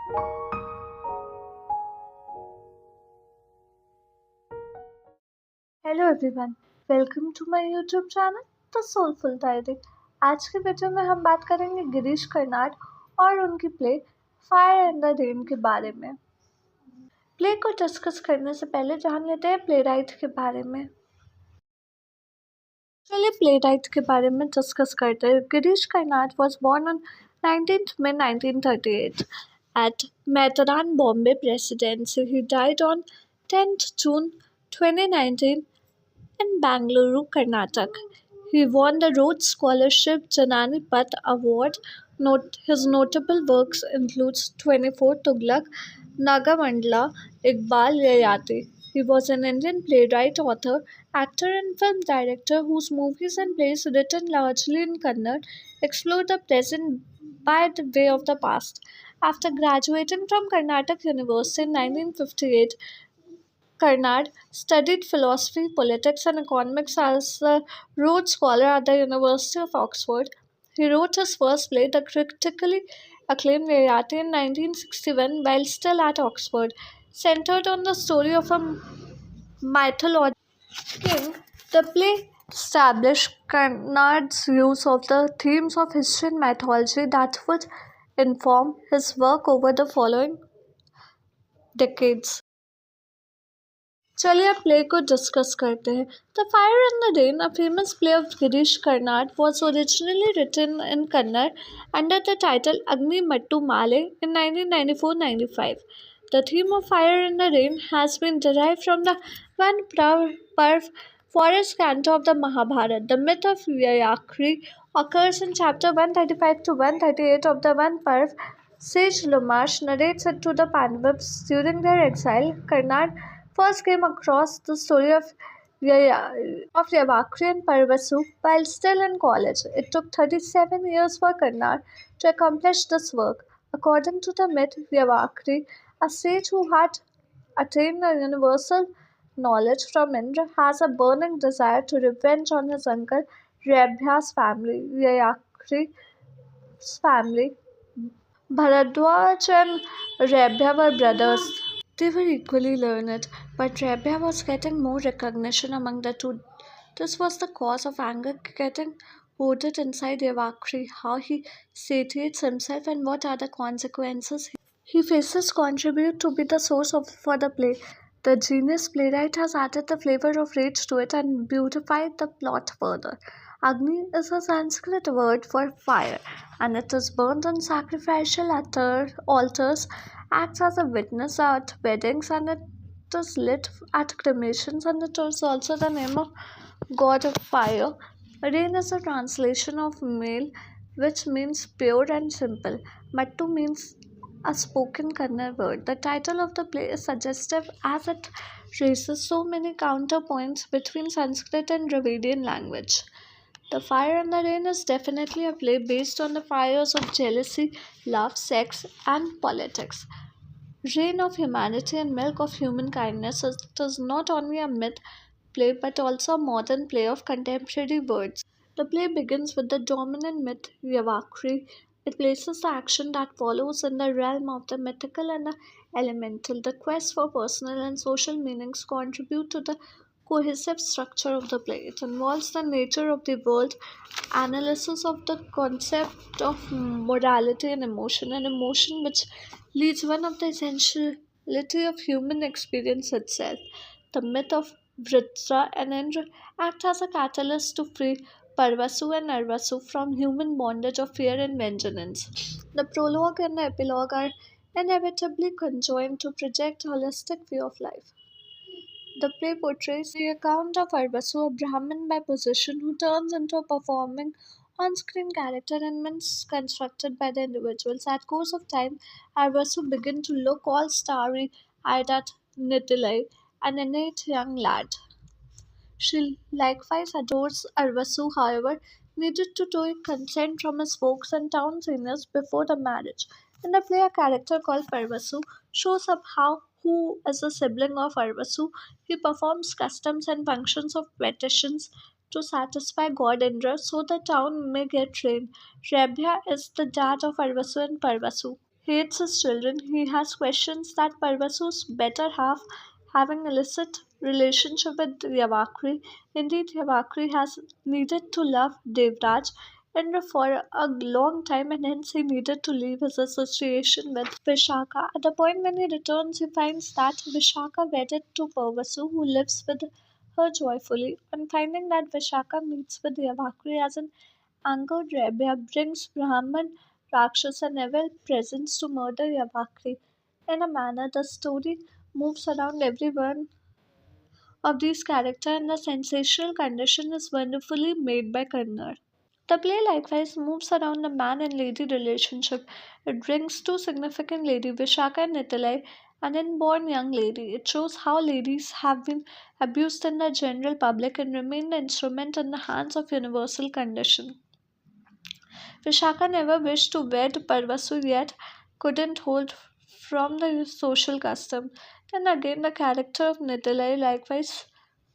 Hello everyone, welcome to my YouTube channel the soulful diary. आज के video में हम बात करेंगे गिरीश कर्नाड और उनकी play fire and the rain के बारे में। प्ले को डिस्कस करने से पहले जान लेते हैं प्ले राइट के बारे में। चलिए प्ले राइट के बारे में डिस्कस करते हैं। Girish Karnad was born on 19th May 1938 at Mehtaran, Bombay Presidency. He died on 10th June 2019 in Bangalore, Karnataka. He won the Rhodes Scholarship Janani Path Award. His notable works includes 24 Tughlaq, Nagamandala, Iqbal Yayati. He was an Indian playwright, author, actor and film director whose movies and plays written largely in Kannada explore the present by the way of the past. After graduating from Karnataka University in 1958, Karnad studied philosophy, politics, and economics as a Rhodes Scholar at the University of Oxford. He wrote his first play, the critically acclaimed Yayati, in 1961 while still at Oxford, centered on the story of a mythological king. The play established Karnad's use of the themes of history and mythology that would inform his work over the following decades. चलिए अब play को discuss करते हैं। The fire and the rain, a famous play of Girish Karnad, was originally written in Kannada under the title Agni Mattu Male in 1994-95. The theme of fire and the rain has been derived from the one Parv forest canto of the Mahabharata. The myth of Yayakri occurs in chapter 135 to 138 of the one Parv. Sage Lumash narrates it to the Pandavas during their exile. Karnad first came across the story of Yavakri and Parvasu while still in college. It took 37 years for Karnad to accomplish this work. According to the myth, Yavakri, a sage who had attained a universal knowledge from Indra, has a burning desire to revenge on his uncle Rebhya's family. Yavakri's family, Bharadwaj and Rebhya, were brothers. They were equally learned, but Rebbe was getting more recognition among the two. This was the cause of anger getting rooted inside Devakri. How he satiates himself and what are the consequences he faces contribute to be the source of for the play. The genius playwright has added the flavor of rage to it and beautified the plot further. Agni is a Sanskrit word for fire, and it is burnt on sacrificial altars, acts as a witness at weddings, and it is lit at cremations, and it is also the name of god of fire. Rain is a translation of male, which means pure and simple. Mattu means a spoken Kannada word. The title of the play is suggestive as it raises so many counterpoints between Sanskrit and Dravidian language. The Fire and the Rain is definitely a play based on the fires of jealousy, love, sex, and politics. Rain of humanity and milk of human kindness, it is not only a myth play but also a modern play of contemporary words. The play begins with the dominant myth Yavakri. It places the action that follows in the realm of the mythical and the elemental. The quest for personal and social meanings contribute to the cohesive structure of the play. It involves the nature of the world, analysis of the concept of morality and emotion which leads one of the essentiality of human experience itself. The myth of Vritra and Indra act as a catalyst to free Parvasu and Narvasu from human bondage of fear and vengeance. The prologue and the epilogue are inevitably conjoined to project a holistic view of life. The play portrays the account of Arvasu, a Brahmin by position who turns into a performing on-screen character and myths constructed by the individuals. At course of time, Arvasu began to look all starry-eyed at Nitilai, an innate young lad. She likewise adores Arvasu, however, needed to take consent from his folks and town seniors before the marriage. In the play, a character called Parvasu shows up who is a sibling of Arvasu. He performs customs and functions of petitions to satisfy God Indra so the town may get rain. Rebhya is the dad of Arvasu and Parvasu. hates his children. He has questions that Parvasu's better half having illicit relationship with Yavakri. Indeed, Yavakri has needed to love Devraj and for a long time, and hence he needed to leave his association with Vishaka. At the point when he returns, he finds that Vishaka wedded to Parvasu, who lives with her joyfully. On finding that Vishaka meets with Yavakri as an angered Rebbe brings Brahman Rakshasa and evil presence to murder Yavakri. In a manner, the story moves around every one of these characters, and the sensational condition is wonderfully made by Karnad. The play likewise moves around the man and lady relationship. It brings two significant ladies, Vishaka and Nitalai, an inborn young lady. It shows how ladies have been abused in the general public and remain the instrument in the hands of universal condition. Vishaka never wished to wed Parvasu yet couldn't hold from the social custom. Then again, the character of Nitilai likewise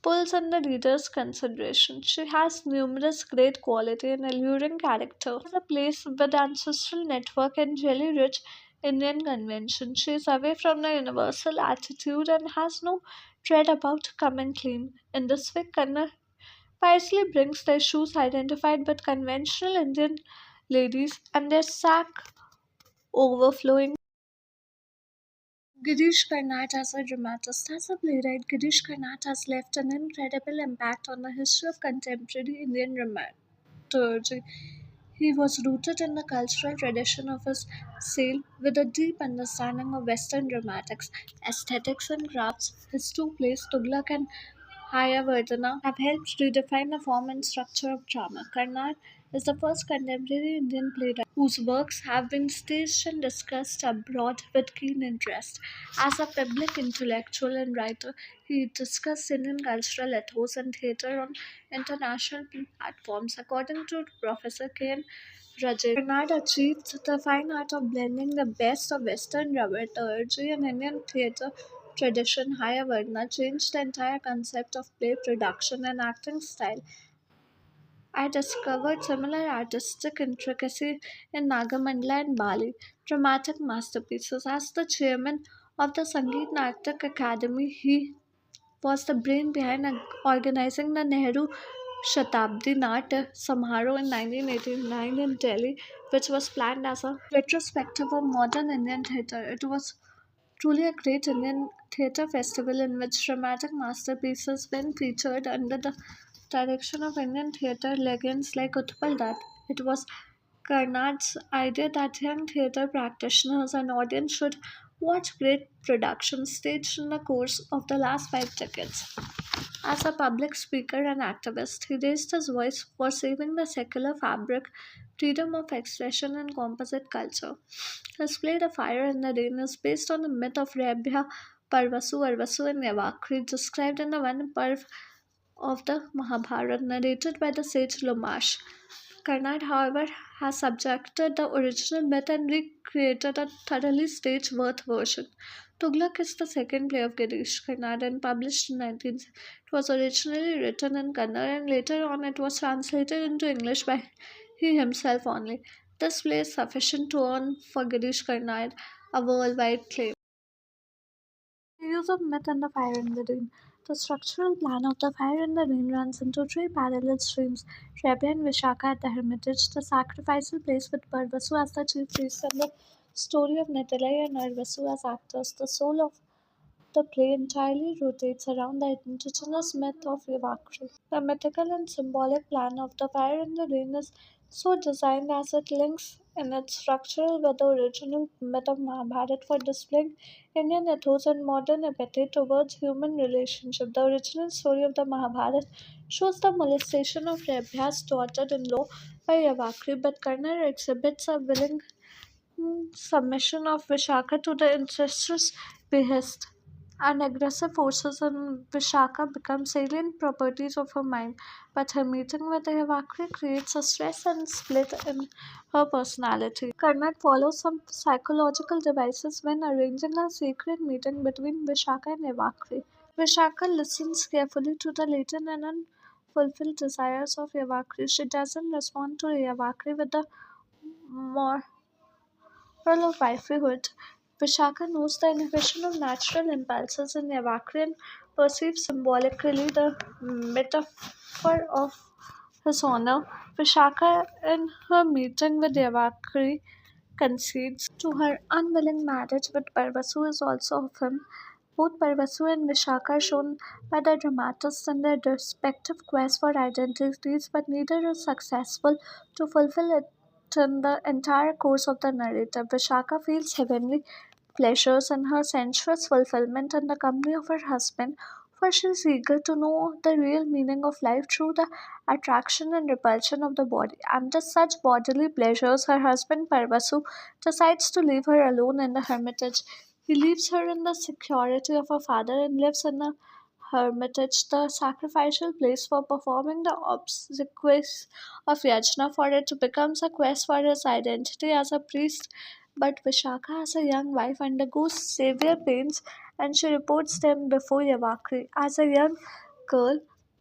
pulls on the reader's consideration. She has numerous great quality and alluring character. She has a place with ancestral network and jelly rich Indian convention. She is away from the universal attitude and has no dread about coming clean. In this way, Kanna wisely brings the issues identified with conventional Indian ladies and their sack overflowing. Girish Karnad as a dramatist, as a playwright, Girish Karnad has left an incredible impact on the history of contemporary Indian dramaturgy. He was rooted in the cultural tradition of his sale with a deep understanding of Western dramatics, aesthetics, and crafts. His two plays, Tughlaq and Hayavardhana, have helped redefine the form and structure of drama. Karnad is the first contemporary Indian playwright whose works have been staged and discussed abroad with keen interest. As a public intellectual and writer, he discussed Indian cultural ethos and theatre on international platforms. According to Professor K. Rajesh, Bernard achieved the fine art of blending the best of Western dramaturgy and Indian theatre tradition. Hayavardhana changed the entire concept of play production and acting style. I discovered similar artistic intricacy in Nagamandala and Bali, dramatic masterpieces. As the chairman of the Sangeet Natak Academy, he was the brain behind organizing the Nehru Shatabdi Nat Samaroh in 1989 in Delhi, which was planned as a retrospective of modern Indian theatre. It was truly a great Indian theatre festival in which dramatic masterpieces were featured under the direction of Indian theatre legends like Utpal Dutt. It was Karnad's idea that young theatre practitioners and audience should watch great productions staged in the course of the last 5 decades. As a public speaker and activist, he raised his voice for saving the secular fabric, freedom of expression, and composite culture. His play The Fire and the Rain is based on the myth of Rebhya, Parvasu, Arvasu, and Yavakri, described in the one Parv of the Mahabharata, narrated by the sage Lomash. Karnad, however, has subjected the original myth and recreated a thoroughly stage worth version. Tughlaq is the second play of Girish Karnad and published in 19. It was originally written in Kannada and later on it was translated into English by he himself only. This play is sufficient to earn for Girish Karnad a worldwide claim. The use of myth and the fire in the rain. The structural plan of the fire and the rain runs into three parallel streams. Rebbe and Vishaka at the hermitage, the sacrificial place with Parvasu as the chief priest, and the story of Nitalai and Arvasu as actors. The soul of the play entirely rotates around the indigenous myth of Yavakri. The mythical and symbolic plan of the fire and the rain is so designed as it links in its structure with the original myth of Mahabharata for displaying Indian ethos and modern empathy towards human relationship. The original story of the Mahabharata shows the molestation of Rebhya's daughter-in-law by Yavakri, but Karna exhibits a willing submission of Vishaka to the incestuous behest. And aggressive forces in Vishaka become salient properties of her mind, but her meeting with Evakri creates a stress and split in her personality. Karnad follows some psychological devices when arranging a secret meeting between Vishaka and Evakri. Vishaka listens carefully to the latent and unfulfilled desires of Evakri. She doesn't respond to Evakri with the more role of wifehood. Vishaka knows the inhibition of natural impulses in Yavakri and perceives symbolically the metaphor of his honor. Vishaka, in her meeting with Yavakri, concedes to her unwilling marriage with Parvasu is also of him. Both Parvasu and Vishaka are shown by the dramatists in their respective quests for identities, but neither is successful to fulfill it in the entire course of the narrative. Vishaka feels heavenly pleasures in her sensuous fulfillment in the company of her husband, for she is eager to know the real meaning of life through the attraction and repulsion of the body. Under such bodily pleasures, her husband Parvasu decides to leave her alone in the hermitage. He leaves her in the security of her father and lives in a hermitage, the sacrificial place for performing the obsequies of Yajna, for it becomes a quest for his identity as a priest. But Vishaka, as a young wife, undergoes severe pains and she reports them before Yavakri. As a young girl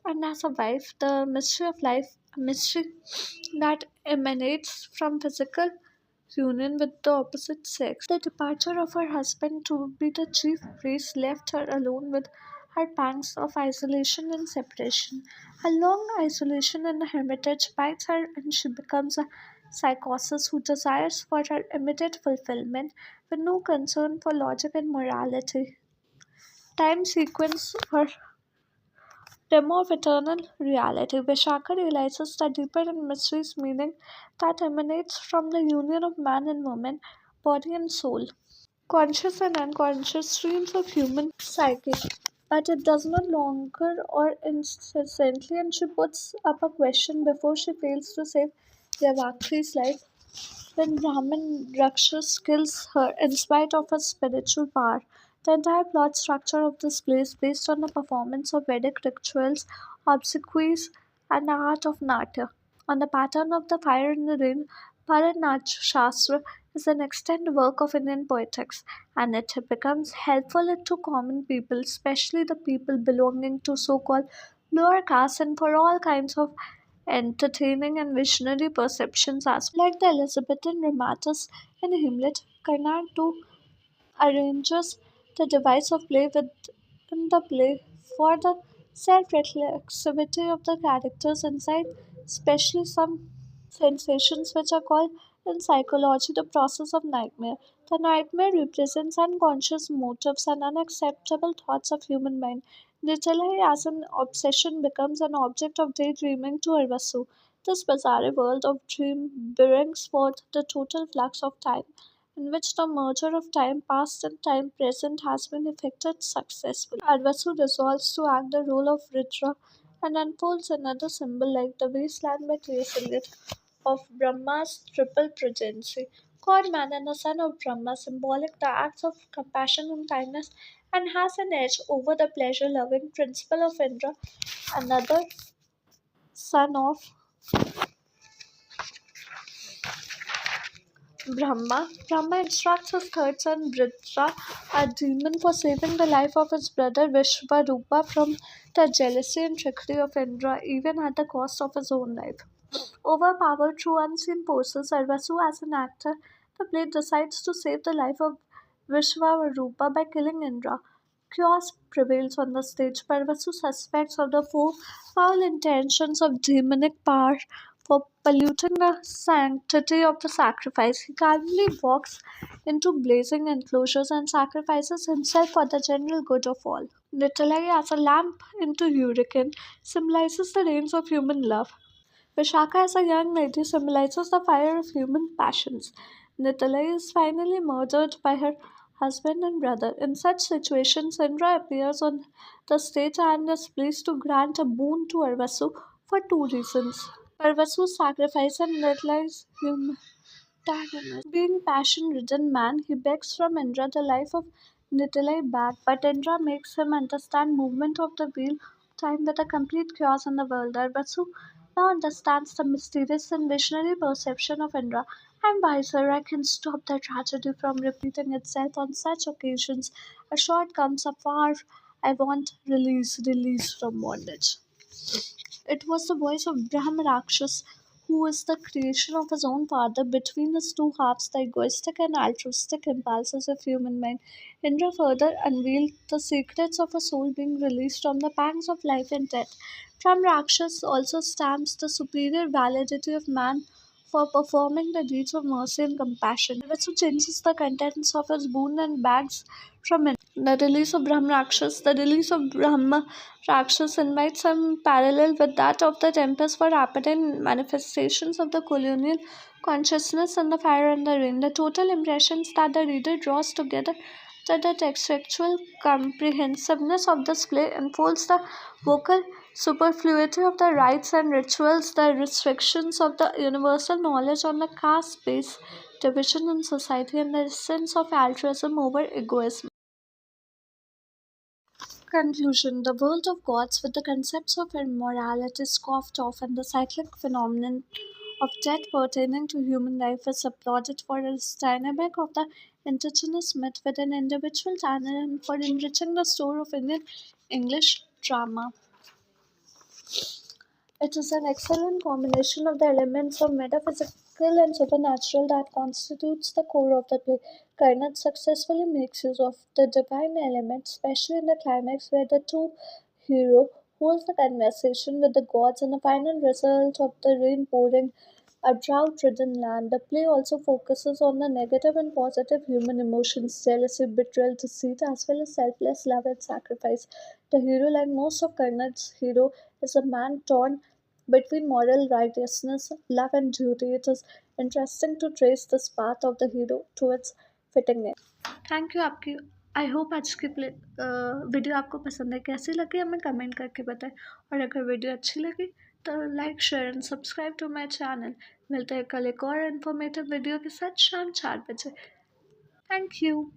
and as a wife, the mystery of life, a mystery that emanates from physical union with the opposite sex. The departure of her husband to be the chief priest left her alone with her pangs of isolation and separation. A long isolation in the hermitage bites her and she becomes a psychosis who desires for her immediate fulfillment with no concern for logic and morality. Time sequence her demo of eternal reality. Vishaka realizes the deeper and mysterious meaning that emanates from the union of man and woman, body and soul. Conscious and unconscious streams of human psyche, but it does not longer or incessantly, and she puts up a question before she fails to save Yavakri's life. When Brahmin Rakshas kills her in spite of her spiritual power, the entire plot structure of this play is based on the performance of Vedic rituals, obsequies, and the art of Natya. On the pattern of the fire and the rain, Bharat Shastra is an extant work of Indian poetics, and it becomes helpful to common people, especially the people belonging to so-called lower castes, and for all kinds of entertaining and visionary perceptions as well. Like the Elizabethan dramatists in Hamlet, Karnad too arranges the device of play within the play for the self-reflexivity of the characters inside, especially some sensations which are called in psychology the process of nightmare. The nightmare represents unconscious motives and unacceptable thoughts of human mind. Nitalai as an obsession becomes an object of daydreaming to Arvasu. This bizarre world of dream brings forth the total flux of time, in which the merger of time past and time present has been effected successfully. Arvasu resolves to act the role of Ridra and unfolds another symbol like the wasteland by T.S. Eliot of Brahma's triple progeny. God, man, and the son of Brahma, symbolic the acts of compassion and kindness, and has an edge over the pleasure loving principle of Indra, another son of Brahma. Brahma instructs his third son Vritra, a demon, for saving the life of his brother Vishvarupa from the jealousy and trickery of Indra, even at the cost of his own life. Overpowered through unseen forces, Arvasu, as an actor, the play decides to save the life of Vishvarupa by killing Indra. Chaos prevails on the stage. Parvasu suspects of the foul intentions of demonic power for polluting the sanctity of the sacrifice. He calmly walks into blazing enclosures and sacrifices himself for the general good of all. Nitalai, as a lamp into hurricane, symbolizes the rains of human love. Vishaka as a young lady symbolizes the fire of human passions. Nitalai is finally murdered by her husband and brother. In such situations, Indra appears on the stage and is pleased to grant a boon to Arvasu for two reasons. Arvasu's sacrifice and Nitalai's being passion-ridden man, he begs from Indra the life of Nitalai back, but Indra makes him understand movement of the wheel of time with a complete chaos in the world. Arvasu now understands the mysterious and visionary perception of Indra, and Vaisara can stop the tragedy from repeating itself on such occasions. A short comes afar. I want release from bondage. It was the voice of Brahma Rakshas who is the creation of his own father. Between his two halves, the egoistic and altruistic impulses of human mind, Indra further unveiled the secrets of a soul being released from the pangs of life and death. From Rakshas also stamps the superior validity of man for performing the deeds of mercy and compassion. Which changes the contents of his boon and bags from it. The release of Brahma Rakshas invites some parallel with that of the tempest for appetite manifestations of the colonial consciousness and the fire and the rain. The total impressions that the reader draws together that the textual comprehensiveness of this play unfolds the vocal superfluity of the rites and rituals, the restrictions of the universal knowledge on the caste space division in society, and the essence of altruism over egoism. Conclusion: the world of gods, with the concepts of immorality scoffed off and the cyclic phenomenon of death pertaining to human life, is applauded for its dynamic of the indigenous myth with an individual talent and for enriching the store of Indian English drama. It is an excellent combination of the elements of metaphysical and supernatural that constitutes the core of the play. Karnad successfully makes use of the divine element, especially in the climax where the two hero holds the conversation with the gods and the final result of the rain pouring a drought-ridden land. The play also focuses on the negative and positive human emotions, jealousy, betrayal, deceit, as well as selfless love and sacrifice. The hero, like most of Karnad's hero, is a man torn between moral righteousness, love, and duty. It is interesting to trace this path of the hero towards fitting end. Thank you आपकी। I hope आज की video आपको पसंद है, कैसी लगी हमें comment करके बताएं। और अगर वीडियो अच्छी लगी तो like share and subscribe to my channel. मिलते हैं कल एक और इन्फॉर्मेटिव वीडियो के साथ शाम 4 बजे। Thank you.